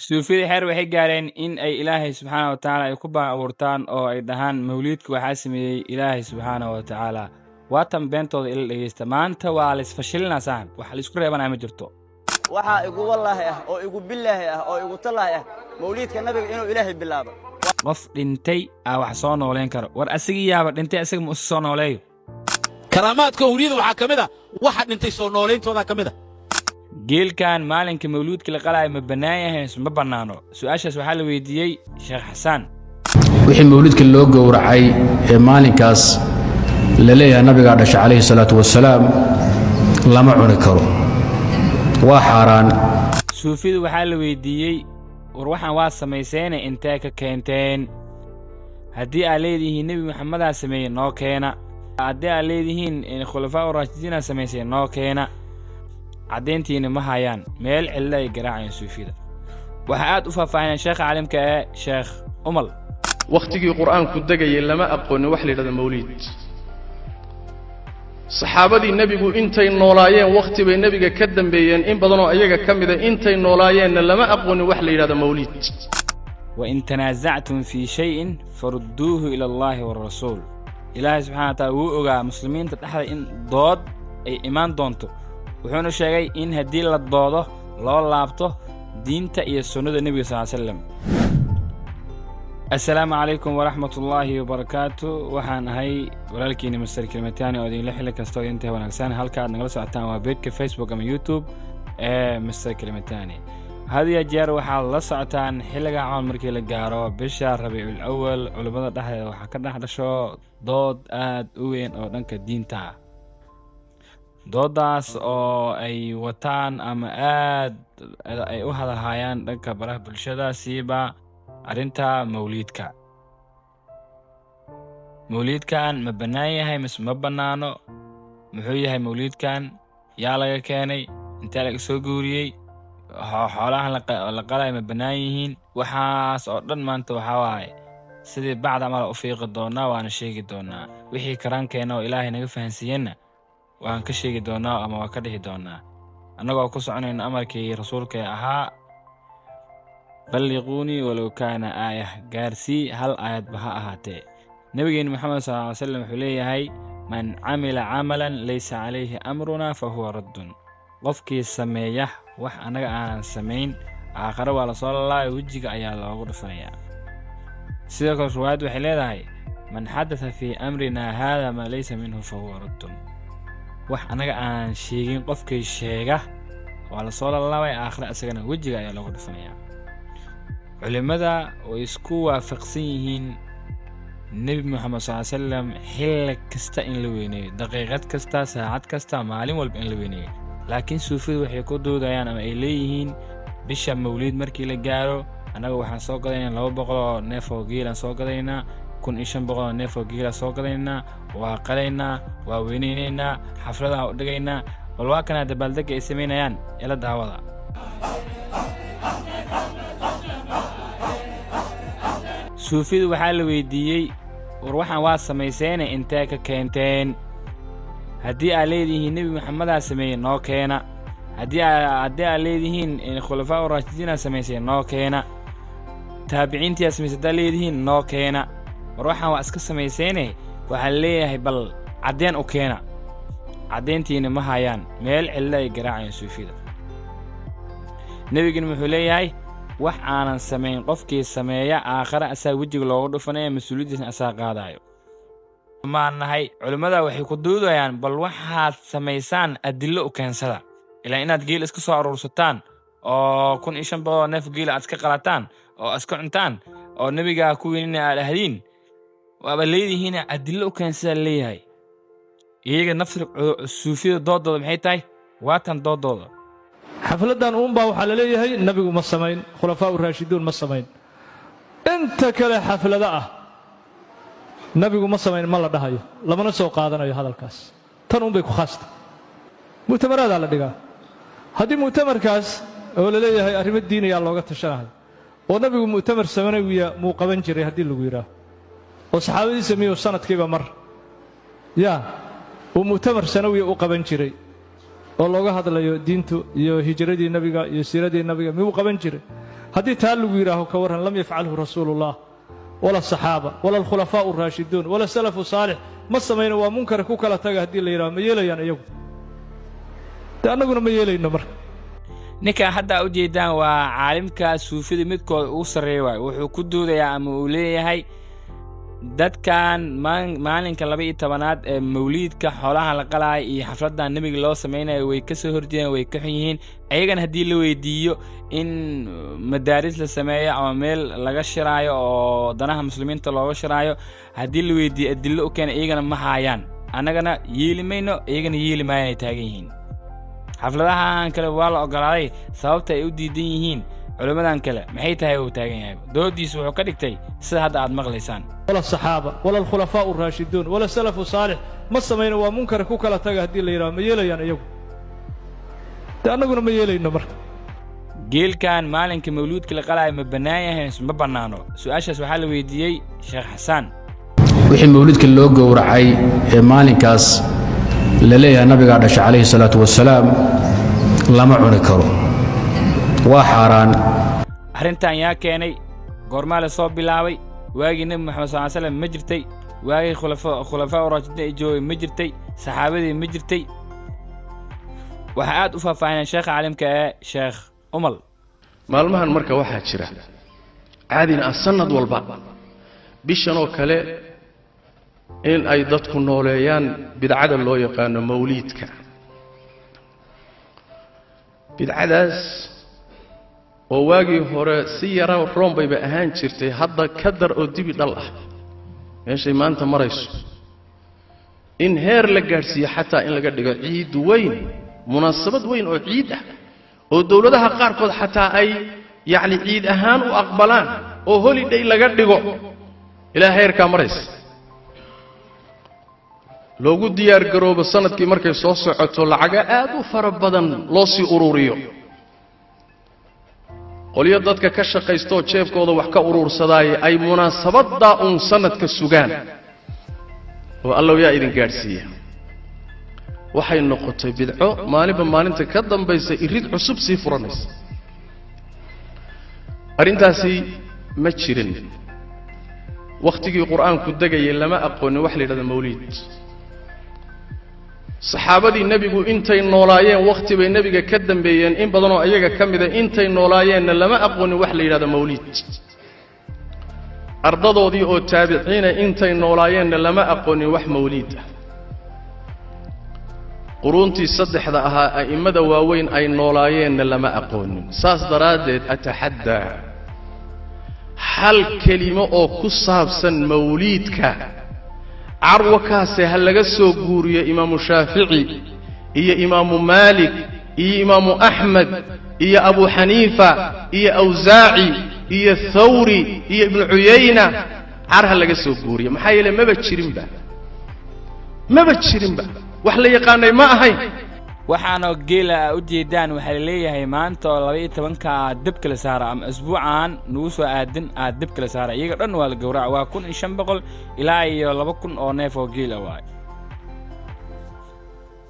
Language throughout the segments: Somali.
suufiyada xeer waxay gaareen in ay ilaahay subxaana wa tacaala ay ku baabuurtaan oo ay dhahaan mawliidka waxaa sameeyey ilaahay subxaana wa tacaala waatan beentooda ila dhegeysta maanta waa la isfashilinaa saaxib wax la isku reebanaya ma jirto waxaa igu wallaahi ah oo igu billaahi ah oo igu tallaahi ah mawliidka nabiga inuu ilaahay bilaabo qof dhintay wax soo nooleyn karo war asigii yaaba dhintay asiga ma soo nooleeyo karaamaadka awliyada waxaa ka mid ah waxa dhintay soo noolayntooda ka mid ah geelkan maalinka mawluudka la qalaayo ma bannaan yahay ma bannaano su'aashaas waxaa la weydiiyey sheekh xasaan wixii mawlidka loo gowracay ee maalinkaas la leeyahay nabiga dhashay calayhi salaatu wasalaam lama cuni karo waa xaaraan suufiyadu waxaa la weydiiyey war waxaan waa samayseene intee ka keenteen haddii aad leedihiin nebi maxamedaa sameeyey noo keena haddii aad leedihiin khulafaa uraashidiinaa samaysay noo keena caddayntiina ma hayaan meel cilla ay garaacayaan suufiyada waxaa aad u faahfaahineen sheekha caalimka ee sheekh umal wakhtigii qur'aanku degayay lama aqoonin wax la yidhahdo mawliid saxaabadii nebigu intay noolaayeen wakhti bay nebiga ka dambeeyeen in badanoo ayaga ka mida intay noolaayeenna lama aqoonin wax la yidhahdo mawliid wain tanaasactum fii shayin farudduuhu ila allaahi waarasuul ilaahay subxana wa taala wuu ogaa muslimiinta dhexda in dood ay imaan doonto wuxuuna sheegay in haddii la doodo loo laabto diinta iyo sunnada nebiga sal ly slam assalaamu calaykum waraxmatullaahi wabarakaatu waxaan ahay walaalkiina mister kilmataani oo idinla xilli kastoo idintahay wanaagsan halka aad nagala socotaan waa beedka facebook ama youtube ee mister kilmataani had iyo jeer waxaad la socotaan xilliga cawn markii la gaaro bisha rabiicul awal culimmada dhexdeeda waxaa ka dhex dhasho dood aad u weyn oo dhanka diinta ah doodaas oo ay wataan ama aad ay u hadalhayaan dhanka baraha bulshada siiba arrinta mawliidkan ma bannaan yahay mise ma bannaano muxuu yahay mawliidkan yaa laga keenay intee laga soo guuriyey xoolahan la qalay ma bannaan yihiin waxaas oo dhan maanta waxaa waaye sidii bacd amala u fiiqi doonnaa waana sheegi doonnaa wixii karaankeenna oo ilaahay naga fahansiiyenna waan ka sheegi doonnaa ama waa ka dhihi doonnaa annagoo ku soconayno amarkii rasuulka ee ahaa balliquunii walow kaana aayah gaarsii hal aayadba ha ahaatee nebigeenna moxamed sal ly slam wuxuu leeyahay man camila camalan laysa calayhi amrunaa fa huwa raddun qofkii sameeya wax annaga aanan samayn aakhare waa la soo lalaayo wejiga ayaa loogu dhufanayaa sidoo kale riwaayad waxay leedahay man xadata fii amrinaa haada maa laysa minhu fa huwa raddun wax annaga aanan sheegin qofkii sheega waa la soo lalaabay aakhare isagana wejiga ayaa loogu dhufanayaa culimmada way isku waafaqsan yihiin nebi moxamed sal ly slam xilli kasta in la weyneeyo daqiiqad kasta saacad kasta maalin walba in la weyneeyo laakiin suufiyadu waxay ku doodayaan ama ay leeyihiin bisha mawliid markii la gaaro annaga waxaan soo gadaynaa 200 oo neef oo geelaan soo gadaynaa 1500 oo neef oo geela soo gadaynaa waa qalaynaa waa weynaynaynaa xafladaha u dhigaynaa bal waa kana dabaaldega ay samaynayaan ila daawada suufiyadu waxaa la weydiiyey war waxaan waa samayseene intee ka keenteen haddii aad leedihiin nebi maxamedaa sameeyey noo keena haddii aad leedihiin khulafaa uraashidiinaa samaysay noo keena taabiciintiyaa samaysay haddaad leedihiin noo keena war waxaan waa iska samayseene waxaa leeyahay bal caddeen u keena caddayntiina ma hayaan meel cilla ay garaacayaan suufiyada nebigana wuxuu leeyahay wax aanan samayn qofkii sameeya aakhare asaa wejiga loogu dhufanaya mas-uuliyaddiisna asaa qaadaayo maan nahay culimmada waxay ku doodayaan bal waxaad samaysaan adillo u keensada ilaa inaad geel iska soo aruursataan oo 1500 oo neef geela aad iska qalataan oo iska cuntaan oo nebigaa ku weynina aad ahdiin waaba leedihiin adillo u keensada leeyahay iyaga nafsi suufiyada doodooda maxay tahay waatan doodooda xafladan uunbaa waxaa la leeyahay nabigu ma samayn khulafaa uraashiduun ma samayn inta kale xaflada ah nabigu ma samayn ma la dhahayo lamana soo qaadanayo hadalkaas tan uunbay ku khaasta mu'tamaraadaa la dhigaa haddii mu'tamarkaas oo la leeyahay arrimo diinayaa looga tashanahay oo nabigu mu'tamar sanawiya muu qaban jiray haddii lagu yidhaaho oo saxaabadiisa miyuu sanadkiiba mar yaa uu mu'tamar sanawiya u qaban jiray oo looga hadlayo diintu iyo hijradii nabiga iyo siiradii nabiga miyuu qaban jiray هذه تعلق يراه كورها لم يفعله رسول الله ولا الصحابة ولا الخلفاء الراشدون ولا السلف الصالح ما سمينا ومنكر كوكلا تجا هدي اللي يراه ميلا يعني يوم تأنا قلنا ميلا إنه ninkan hadda u jeedaan waa caalimka suufida midkood uu sareeyay wuxuu ku doodayaa ama uu leeyahay dadkan maalinka 12aad ee mawliidka xoolaha la qalay iyo xafladda nabiga loo sameeyay way ka soo horjeedeen way ka xun yihiin ayagana hadii la weydiiyo in madaaris la sameeyo ama meel laga shiraayo oo danaha muslimiinta looga shiraayo hadii la weydiiyo adillo u keen ayagana ma hayaan anagana yeelimayno ayagana yeelimaayay taagan yihiin xafladahan kale waa la ogolaaday sababta ay u diidan yihiin culimadan kale maxay tahay uu taagan yahay doodiisu wuxuu ka dhigtay sida hadda aad maqlaysaan ولا الصحابة ولا الخلفاء الراشدون ولا السلف الصالح ما سمينا ومنكر كوكلا تجا هدي اللي يراه ميلا يعني يوم تأنا قلنا ميلا إنه geelkan maalinka mawluudka la qalay ma banaayahay ma banaano su'aashaas waxa la weydiiyay Sheekh Xasan wixii mawlidka loo gowracay ee maalinkaas la leeyahay nabiga dhashay calayhi salaatu wasalaam lama cuni karo waa xaraan arrintan yaa keenay goorma la soo bilaabay waagi nabi maxamed sallallahu alayhi wasallam ma jirtay waagi khulafaa raashidin ay joogay ma jirtay saxaabadii ma jirtay waxa aad u faahfaahinay sheekh caalimka ee sheekh umal maalmahan marka waxaa jira caadina sanad walba bishan oo kale in ay dadku nooleeyaan bidcada loo yaqaan mawliidka bidcadaas oo waagii hore si yara roonbayba ahaan jirtay hadda ka dar oo dibi dhal ah meeshay maanta marayso in heer la gaarsiiyo xataa in laga dhigo ciid weyn munaasabad weyn oo ciid ah oo dawladaha qaarkood xataa ay yaani ciid ahaan u aqbalaan oo holiday laga dhigo ilaa heerka maraysa loogu diyaar garoobo sanadkii markay soo socoto lacaga aad u fara badan loo sii ururiyo qoliyo dadka ka shaqaysto jeebkooda wax ka urursadaay ay munaasabada sanadka sugaan oo Allah yaa idin gaarsiiya waxay noqotay bidco maalinba maalinta ka dambaysa irid cusub sii furanaysa arintaasi ma jirin waqtigii quraanku dagayay lama aqoonin wax la yiraahdo mawlid saxaabadii nabigu intay noolaayeen waqti bay nabiga ka dambeeyeen in badan oo ayaga kamid ah intay noolaayeen lama aqoonin wax la yiraahdo mawlid ardadoodii oo taabiciina intay noolaayeen lama aqoonin wax mawlid ah quruntii saddexda ahaa aimada waaweyn ay noolaayeen lama aqoonin saas daraadeed atahadda hal kelimo oo ku saabsan mawlidka carwakaase hal laga soo guuriyo imaamu shaafici iyo imaamu maalik iyo imaamu axmed iyo abu xaniifa iyo awzaaci iyo thawri iyo ibnu cuyayna carha laga soo guuriyo maxaa yeelay maba jirinba wax la yaqaanay ma ahayn waxaana geela u jeedaan waxa la leeyahay maanta 12ka dib kala saara ama asbuucan nugu soo aadin dib kala saara iyaga dhan waa la gowrac waa 1500 ilaa iyo 2000 oo neef oo geel ah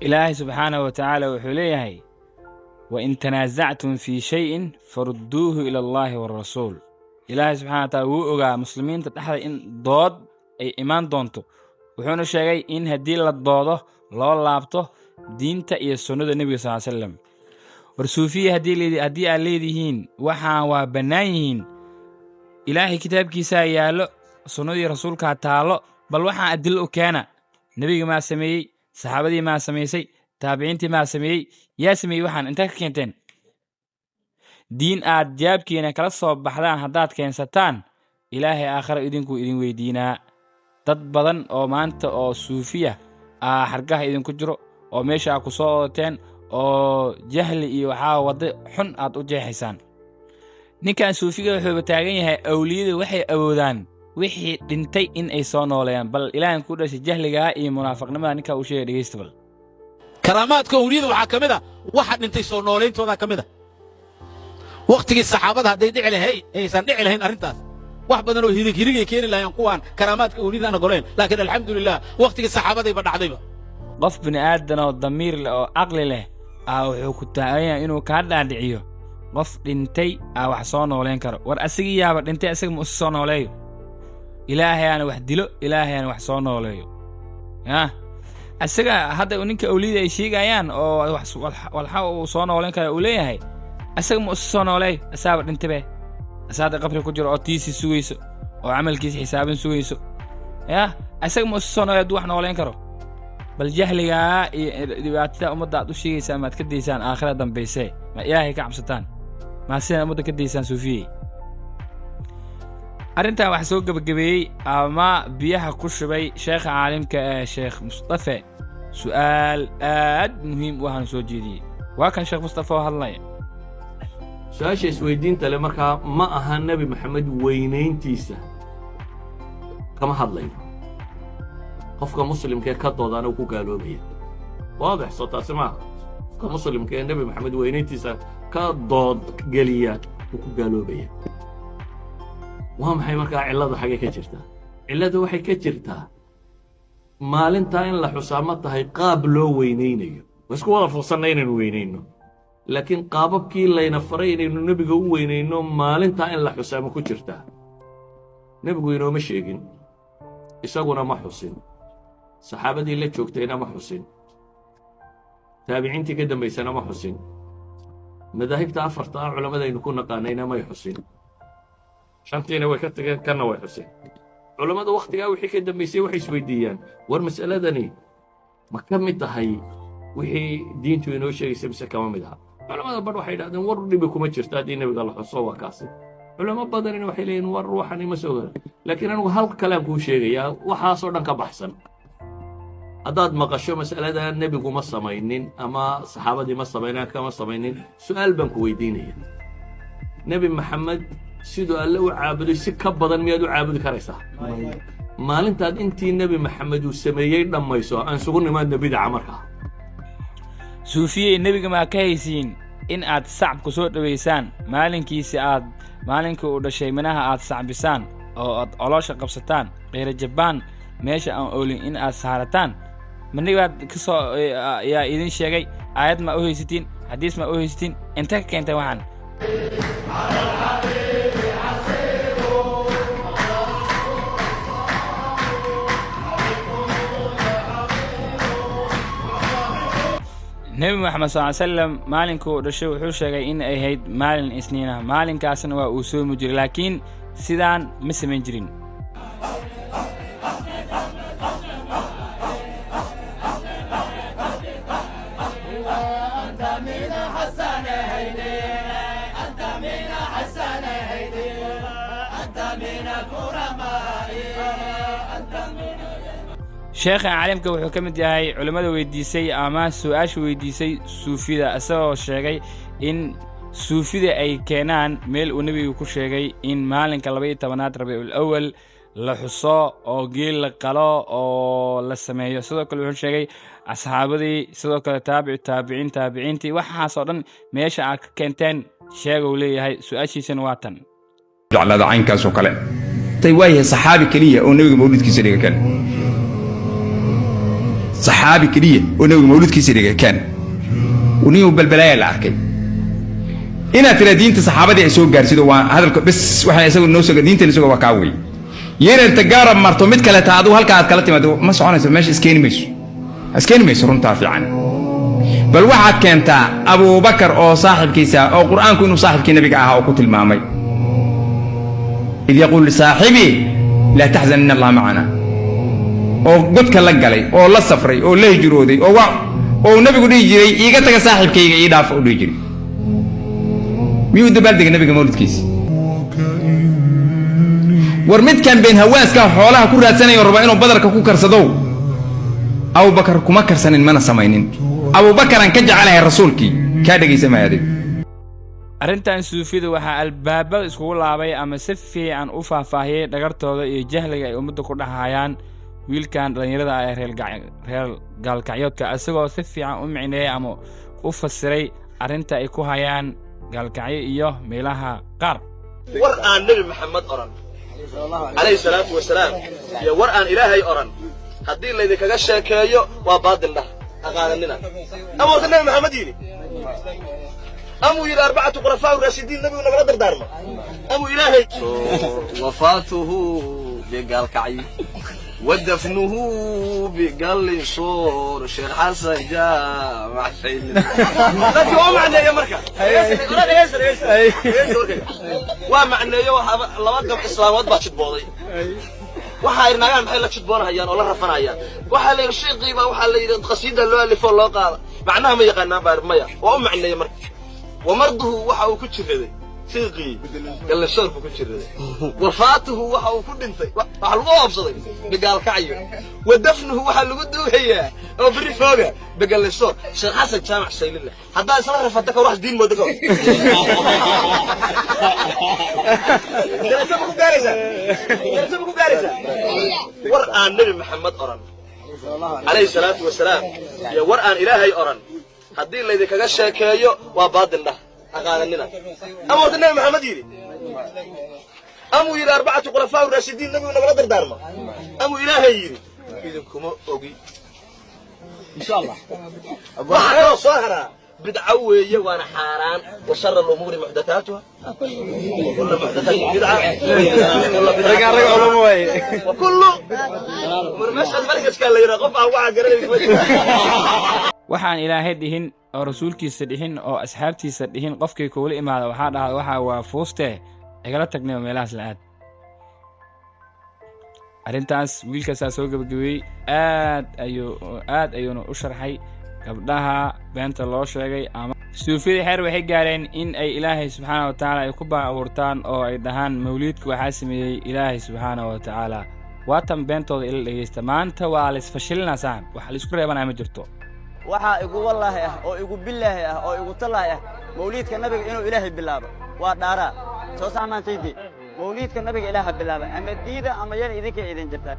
ilaahi subhanahu wa ta'ala wuxuu leeyahay wa in tanaza'tum fi shay'in farudduhu ila Allah wa rasuul ilaahi subhanahu wa ta'ala wuu ogaa muslimiinta dhaxda in dood ay imaan doonto wuxuuna sheegay in hadii la doodo loo laabto diinta iyo sunnada nabiga sallallahu alayhi wasallam war suufiya hadii ay leedihiin waxa waa banaan yihiin ilaahi kitaabkiisa yaalo sunnadii rasuulka taalo bal waxa adil u keena nabiga ma sameeyay saxaabadii ma sameeyay taabiciintii ma sameeyay yaa sameeyay waxaan inta ka keenteen diin aad jaabkiina kala soo baxdaan hadaad keensataan ilaahi aakhira idinku idin weydiinaa dad badan oo maanta oo suufiya hargaha idinku jiro oo meesha ku soo ooteen oo jahli iyo waxa wada xun aad u jeexaysan ninkan suufiga wuxuu taagan yahay awliyada waxay awoodaan wixii dhintay in ay soo nooleeyaan bal ilaahan ku dhashay jahliga iyo munaafiqnimada ninka uu sheegay dhageystay karaamaadka awliyada waxa kamid ah waxa dhintay soo nooleeyntooda kamid ah waqtigii saxaabada haday dhici lahayd aysan dhici lahayn arintaas wax badan oo hirigay keenin lahayn kuwan karaamaadka awliyada goleen laakiin alxamdulillah waqtigii saxaabada ba dhacdayba qof bini aadan oo damiir leh oo aqli leh wuxuu ku taagan inuu ka dhaadhiciyo qof dhintay wax soo nooleen karo war asigi yaaba dhintay asiga ma soo nooleeyo ilaahay aan wax dilo ilaahay aan wax soo nooleeyo asiga hadda ninka awliida ay sheegayaan oo walxa uu soo nooleen karo uu leeyahay asiga ma soo nooleeyo asaaba dhintay asaada qabri ku jiro oo tiisi sugayso oo amalkiisa xisaabin sugayso asiga ma soo nooleeyo wax nooleen karo bal jahliga iyo dhibaatada ummadda aad u sheegaysaa maad ka deysaan aakhira dambaysay ma ilaahay ka cabsataan ma sida ummadda ka deysaan suufiyey arrintan wax soo gabagabeeyey ama biyaha ku shubay sheekha caalimka ee sheekh mustafa su'aal aad muhiim u ah soo jeediyey waa kan sheekh mustafa oo hadlaya su-aasha isweydiinta le markaa ma aha nebi maxamed weynayntiisa kama hadlayo qofka muslimka ee ka doodana uu ku gaaloobaya waadix soo taasi maaha qofka muslimka ee nebi maxamed weynayntiisa ka dood geliya uu ku gaaloobaya waa maxay markaa cillada xagee ka jirtaa cillada waxay ka jirtaa maalintaa in la xusaa ma tahay qaab loo weynaynayo waa isku wada fursanna inaynu weynayno laakiin qaababkii layna faray inaynu nebiga u weynayno maalintaa in la xusaa ma ku jirtaa nebigu inooma sheegin isaguna ma xusin saxaabadii la joogtayna ma xusin taabiciintii ka dambaysana ma xusin madaahibta afarta ah culammadaynu ku naqaanayna may xusin shantiina way ka tageen kanna way xuseen culammada wakhtigaa wixii ka dambaysay waxay isweydiiyaan war mas'aladani ma ka mid tahay wixii diintu inoo sheegaysa mise kama mid aha culammada badh waxay idhahdeen war dhibi kuma jirto haddii nebiga la xuso waa kaasi culamo badanina waxay leeyihin war ruuxan ima soo gara laakiin anigu hal kalaan kuu sheegayaa waxaasoo dhan ka baxsan haddaad maqasho mas'alada nebigu ma samaynin ama saxaabadii ma samaynin kama samaynin su'aal baan ku weydiinaya nebi maxamed sidoo alle u caabuday si ka badan miyaad u caabudi karaysaa maalintaad intii nebi maxamed uu sameeyey dhammayso aan sugu nimaadna bidaca markaa suufiyey nebiga maa ka haysiin in aad sacabku soo dhowaysaan maalinkii uu dhashay minaha aad sacbisaan oo aad coloosha qabsataan qeyra jabbaan meesha aan oolin in aad saarataan manigaad ka soo yaa idin sheegay aayad ma u haysatiin xadiis ma u haysatiin inta ka keentay waxaan nebi maxamed sal sallam maalinkuu dhashay wuxuu sheegay in ay ahayd maalin isniin ah maalinkaasna waa uu soomi jiray laakiin sidaan ma samayn jirin sheekha caalimka wuxuu ka mid yahay culimmada weydiisay ama su'aasha weydiisay suufida isagoo sheegay in suufida ay keenaan meel uu nebigu ku sheegay in maalinka 12aad rabiicul awal la xuso oo geel la qalo oo la sameeyo sidoo kale wuxuu sheegay asxaabadii sidoo kale taabiciintii waxaasoo dhan meesha aad ka keenteen sheeguu leeyahay su'aashiisana waa tan jaclada caynkaasoo kale tay waayahay saxaabi keliya oo nebiga mawlidkiisa dhiga kale صحابي كليه ونوي مولود كيسير كان ونيو بالبلايا اللي أركي إنا ترى دينت صحابتي أسوق جارسيدو هذا بس وإحنا يسوق النوسق دينت اللي سوق وكاوي ينا التجارب مرتمت كلا تعدو هالكات كلتي ما دو ما سعنا ماشي اسكين مش رون تعرف عنه بل واحد كان تاع أبو بكر أو صاحب كيسا أو قرآن كونه صاحب كي نبي قاها أو قتل مامي إذ يقول لصاحبي لا تحزن إن الله معنا oo godka la galay oo la safray oo la hijrooday oo nabigu dhigi jiray iiga taga saaxiibkayga ii dhaaf u dhigi jiray miyuu dabaaldega nabiga mawlidkiisa war midkan been hawaaska xoolaha ku raadsanayo raba inuu badarka ku karsado Abu Bakar kuma karsanin mana samaynin Abu Bakar aan ka jecelahay rasuulkii ka dhageysa maaday arrintan suufida waxa albaabada isku laabay ama si fiican u faahfaahiyay dhagartooda iyo jahliga ay ummadda ku dhaxayaan wiilkan dhalinyarada ay reer gaalkacyoodka asagoo si fiican u micneeyay ama u fasiray arrinta ay ku hayaan gaalkacyo iyo meelaha qaar war aan nabi maxamed oran alayhi salaatu wasalaam iyo war aan ilaahay oran haddii la idinkaga sheekeeyo waa baadil dhah aqaananina awoodda nabi maxamed yidhi أمو إلى 4 خلفاء الراشدين نبي ونقدر دارنا أمو إلهي وفاته بقال كعي ودفنه بقال صور شيخ حسن جاء مع شيء لا في معنى يا مركا ومعنى يا الله وقف إسلام وضبط شدبوضي waxaa irnaagaan maxay la jidboonayaan oo la rafanayaan waxa la sheeqay baa waxa la yiraahdo qasiida loo alifo loo qaado macnaha ma yaqaanaan baa maya waa u macneeyay marka wamarduhu waxa uu ku jiraday sheeqay kala shorku ku jiraday wafaatuhu waxa uu ku dhintay waxa lagu oobsaday bigaal kaciyo wadafnuhu waxa lagu duuhayaa oo bari fooga bigaal soo sheekh xasan jaamac saylilla hadaa isla rafata ka wax diin moodo ورآن نبي محمد أوران عليه الصلاة والسلام يا ورآن إلهي أوران هدي اللي ذيك الشيء كيو وبادل له أقال لنا أمو النبي محمد يري أمو إلى 4 خلفاء الراشدين نبي ونقدر دارما أمو إلهي يري إذنكم أوقي إن شاء الله وحنا صهرة بدعوية وانا حاران وشر الأمور محدثاتها كل محدثات بدعة وكل مشهد ملكة كان لي رقفها وعا waxaan ilaahay dhihin oo rasuulkiisa dhihin oo asxaabtiisa dhihin qofkii kuula imaada waxaa dhahay waxa waa fuuste igala tagnay meelahaas la aad arrintaas wiilkaasaa soo gabagabeeyey aad ayuuna u sharxay gabdhaha beenta loo sheegay ama suufiyada xeer waxay gaareen in ay ilaahay subxaanahu wa tacaala ay ku baabuurtaan oo ay dhahaan mawliidka waxaa sameeyey ilaahay subxaanahu wa tacaala waatan beentooda ila dhegeysta maanta waa la isfashilinaa saaxib wax la isku reebanaya ma jirto waxaa igu wallaahi ah oo igu billaahi ah oo igu tallaahi ah mawliidka nabiga inuu ilaahay bilaabo waa dhaaraa soo saamaantaydii mawliidka nabiga ilaaha bilaaba ama diida ama yana idinka idin jirtaa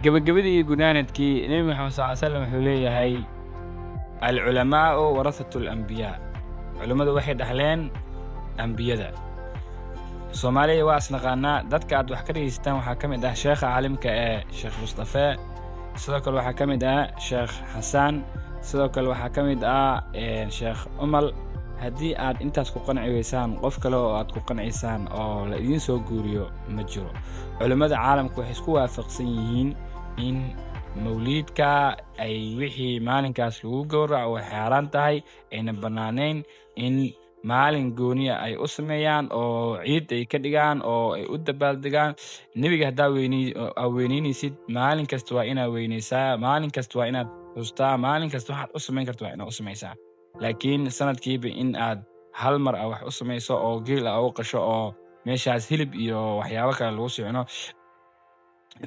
gabagabadii gunaanadkii nabi maxamed sallallahu alayhi wasallam wuxuu leeyahay al-ulamaa'u warasatul anbiyaa culimadu waxay dhaxleen anbiyada Soomaaliya waa asnaqaana dadka aad wax ka dhageystaan waxa kamid ah sheekha caalimka ee Sheekh Mustafa sidoo kale waxa kamid ah Sheekh Xasan sidoo kale waxa kamid ah Sheekh Umal haddii aad intaas ku qanciyeysaan qof kale oo aad ku qanciysaan oo la idin soo guuriyo ma jiro culimada caalamku waxay isku waafaqsan yihiin in mawliidka ay wixii maalinkaas lagu gowraco way xaaraan tahay ayna banaanayn in maalin gooniya ay u sameeyaan oo ciid ay ka dhigaan oo ay u dabaaldegaan nabiga hadaa weynaysid maalin kasta waa inaad weynaysaa maalin kasta waa inaad xustaa maalin kasta waxaad u samayn karto waa inaad u samaysaa laakiin sanadkiiba in aad hal mar wax u samayso oo geel ah oo qasho oo meeshaas hilib iyo waxyaabo kale lagu socno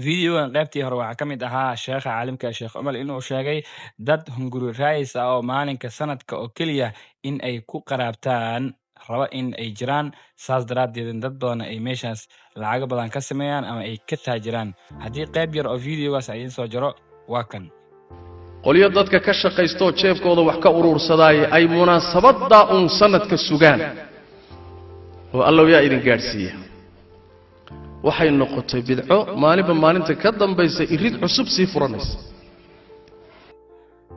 videogan qaybtii hore waxa kamid ahaa sheekha caalimka Sheekh Umal inuu sheegay dad hunguri raayis ah oo maalinka sanadka oo kaliya in ay ku qaraabtaan raba in ay jiraan saas daraadeed dad badan ay meeshaas lacag badan ka sameeyaan ama ay ka taajiraan haddii qayb yar oo videogaas ay soo jiro waa kan qoliyo dadka ka shaqaysto jeebkooda wax ka urursaday ay munaasabada sanadka sugaan oo Allah yaa idin gaarsiiya waxay noqotay bidco maalinta ka dambaysa irid cusub sii furanaysa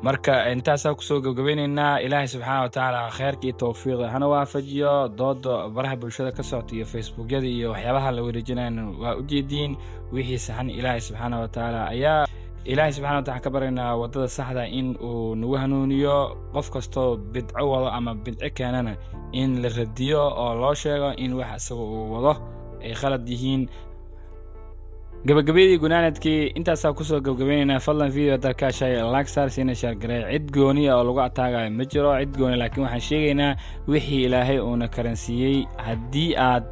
marka intaas ku soo gabagabeynayna ilaahay subxaanahu wa ta'ala khayrkii tawfiiq hana waafajiyo doodo baraha bulshada ka socota iyo facebookyada iyo waxyaabaha la wareejinayna waa u jeedin wixii saxan ilaahay subxaanahu wa ta'ala ayaa ilaahay subxaanahu wa ta'ala ka barinaa wadada saxda in uu nagu hanuuniyo qof kasto bidco wado ama bidco keenana in la radiyo oo loo sheego in wax asaga uu wado ay khalad yihiin gabagabadii gunaanadkii intaasaa kusoo gabagabeynayna fadlan video dalka shay like sar sina share garay cid gooniya oo lagu ataagayo ma jiro cid gooni laakiin waxaan sheegaynaa wixii ilaahay uuna karansiiyey haddii aad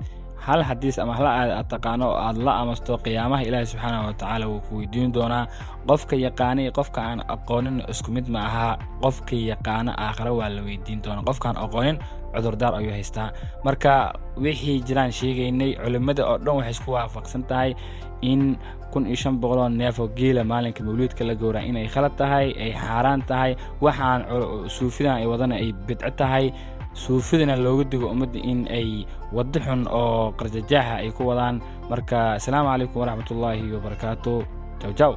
hal xadiis ama hal aad taqaano oo aad la amasto qiyaamaha ilaahay subxaanahu watacaala wuu ku weydiin doonaa. qofka yaqaana iyo qofka aan aqoonin isku mid ma aha. qofka yaqaana aakhira waa la weydiin doonaa, qofkaan aqoonin cudurdaar ayuu haystaa. marka wixii jiraan sheegaynay culimmada oo dhan waxay isku waafaqsan tahay in 1500 neef oo geela maalinka mawliidka la gowraca inay khalad tahay, ay xaaraan tahay, waxaan suufidan ay wadana ay bidco tahay. suufidana looga digo ummadda in ay waddo xun oo qarjajaaxa ay ku wadaan. marka asalaamu calaykum waraxmatullaahi wabarakaatu. jaw jaw.